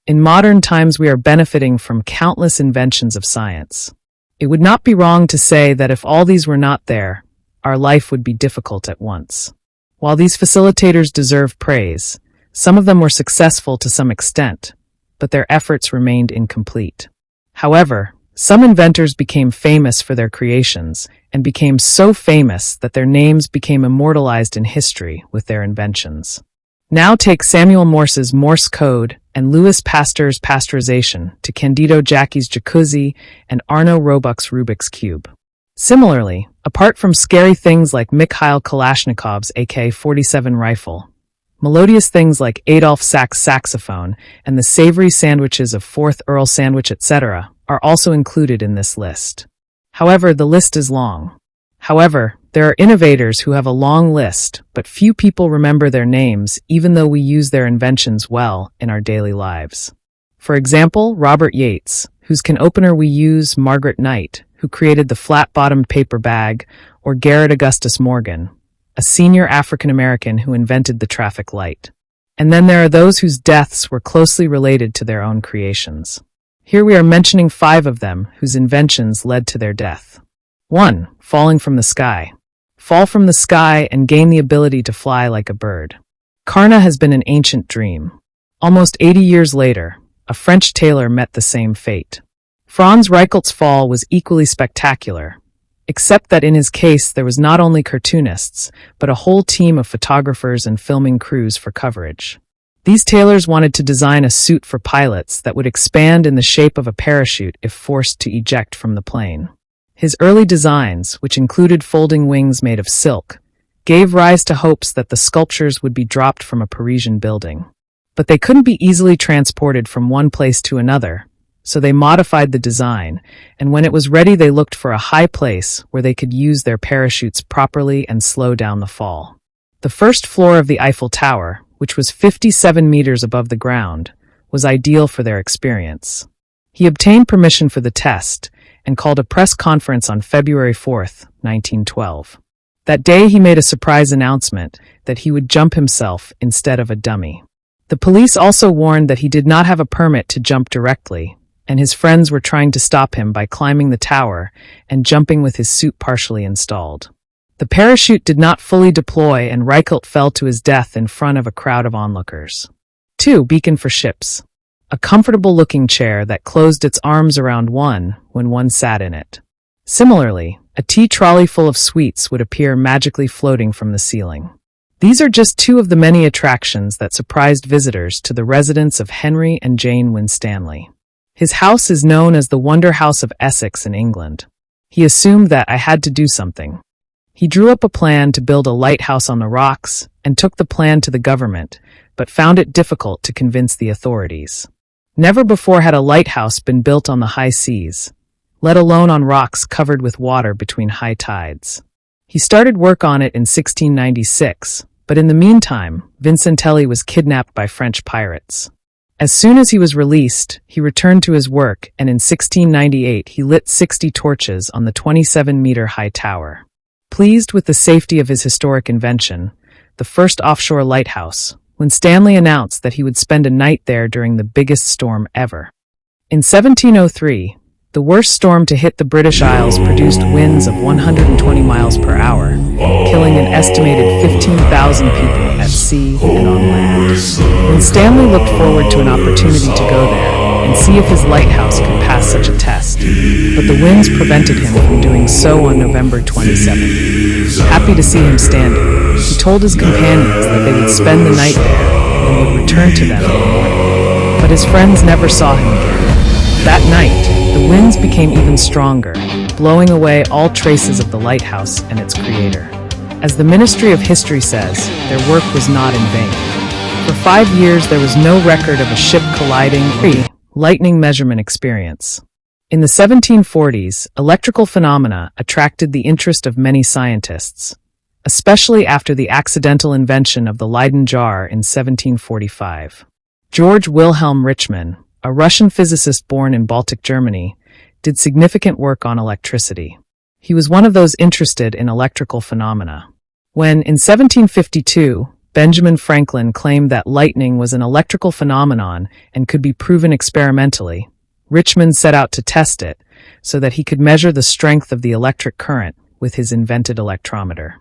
In modern times, we are benefiting from countless inventions of science. It would not be wrong to say that if all these were not there, our life would be difficult at once. While these facilitators deserve praise, some of them were successful to some extent, but their efforts remained incomplete. However, some inventors became famous for their creations and became so famous that their names became immortalized in history with their inventions. Now take Samuel Morse's Morse code and Louis Pasteur's pasteurization to Candido Jackie's jacuzzi and Arno Roebuck's Rubik's Cube. Similarly, apart from scary things like Mikhail Kalashnikov's AK-47 rifle, melodious things like Adolph Sack's saxophone and the savory sandwiches of 4th Earl sandwich, etc., are also included in this list. However, the list is long. However, there are innovators who have a long list, but few people remember their names even though we use their inventions well in our daily lives. For example, Robert Yates, whose can opener we use, Margaret Knight, who created the flat-bottomed paper bag, or Garrett Augustus Morgan, a senior African-American who invented the traffic light. And then there are those whose deaths were closely related to their own creations. Here we are mentioning 5 of them whose inventions led to their death. 1. Falling from the sky. Fall from the sky and gain the ability to fly like a bird. Carna has been an ancient dream. Almost 80 years later, a French tailor met the same fate. Franz Reichelt's fall was equally spectacular, except that in his case there was not only cartoonists, but a whole team of photographers and filming crews for coverage. These tailors wanted to design a suit for pilots that would expand in the shape of a parachute if forced to eject from the plane. His early designs, which included folding wings made of silk, gave rise to hopes that the sculptures would be dropped from a Parisian building. But they couldn't be easily transported from one place to another, so they modified the design, and when it was ready they looked for a high place where they could use their parachutes properly and slow down the fall. The first floor of the Eiffel Tower, which was 57 meters above the ground, was ideal for their experience. He obtained permission for the test and called a press conference on February 4, 1912. That day he made a surprise announcement that he would jump himself instead of a dummy. The police also warned that he did not have a permit to jump directly, and his friends were trying to stop him by climbing the tower and jumping with his suit partially installed. The parachute did not fully deploy and Reichelt fell to his death in front of a crowd of onlookers. 2. Beacon for ships. A comfortable-looking chair that closed its arms around one when one sat in it. Similarly, a tea trolley full of sweets would appear magically floating from the ceiling. These are just 2 of the many attractions that surprised visitors to the residence of Henry and Jane Winstanley. His house is known as the Wonder House of Essex in England. He assumed that I had to do something. He drew up a plan to build a lighthouse on the rocks and took the plan to the government, but found it difficult to convince the authorities. Never before had a lighthouse been built on the high seas, let alone on rocks covered with water between high tides. He started work on it in 1696, but in the meantime, Vincentelli was kidnapped by French pirates. As soon as he was released, he returned to his work, and in 1698 he lit 60 torches on the 27-meter high tower. Pleased with the safety of his historic invention, the first offshore lighthouse, Winstanley announced that he would spend a night there during the biggest storm ever. In 1703, the worst storm to hit the British Isles produced winds of 120 miles per hour, killing an estimated 15,000 people at sea and on land. Winstanley looked forward to an opportunity to go there and see if his lighthouse could pass such a test, but the winds prevented him from doing so on November 27th. Happy to see him standing, he told his companions that they would spend the night there and would return to them in the morning. But his friends never saw him again. That night, the winds became even stronger, blowing away all traces of the lighthouse and its creator. As the Ministry of History says, their work was not in vain. For 5 years there was no record of a ship colliding. Lightning measurement experience. In the 1740s, electrical phenomena attracted the interest of many scientists, especially after the accidental invention of the Leyden jar in 1745. George Wilhelm Richman, a Russian physicist born in Baltic Germany, did significant work on electricity. He was one of those interested in electrical phenomena. When, in 1752, Benjamin Franklin claimed that lightning was an electrical phenomenon and could be proven experimentally, Richmond set out to test it so that he could measure the strength of the electric current with his invented electrometer.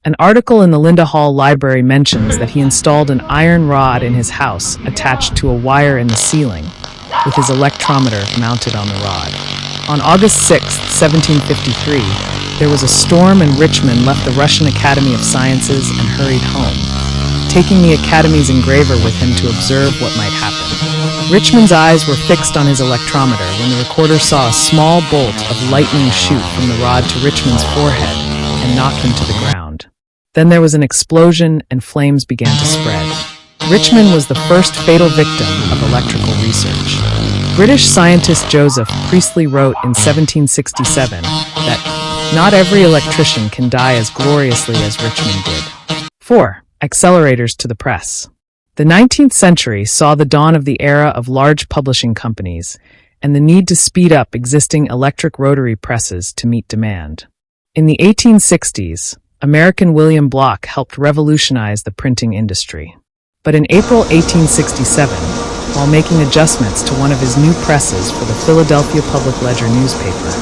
An article in the Linda Hall Library mentions that he installed an iron rod in his house attached to a wire in the ceiling, with his electrometer mounted on the rod. On August 6, 1753, there was a storm and Richmond left the Russian Academy of Sciences and hurried home, taking the Academy's engraver with him to observe what might happen. Richmond's eyes were fixed on his electrometer when the recorder saw a small bolt of lightning shoot from the rod to Richmond's forehead and knock him to the ground. Then there was an explosion and flames began to spread. Richmond was the first fatal victim of electrical research. British scientist Joseph Priestley wrote in 1767 that not every electrician can die as gloriously as Richmond did. 4. Accelerators to the press. The 19th century saw the dawn of the era of large publishing companies and the need to speed up existing electric rotary presses to meet demand. In the 1860s, American William Block helped revolutionize the printing industry. But in April 1867, while making adjustments to one of his new presses for the Philadelphia Public Ledger newspaper,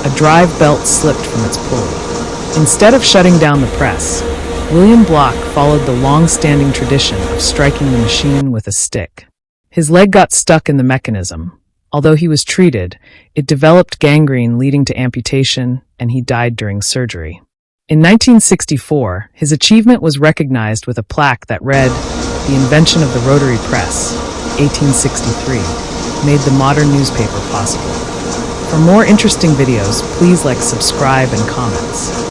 a drive belt slipped from its pulley. Instead of shutting down the press, William Block followed the long-standing tradition of striking the machine with a stick. His leg got stuck in the mechanism. Although he was treated, it developed gangrene leading to amputation, and he died during surgery. In 1964, his achievement was recognized with a plaque that read, "The invention of the rotary press, 1863, made the modern newspaper possible." For more interesting videos, please like, subscribe, and comments.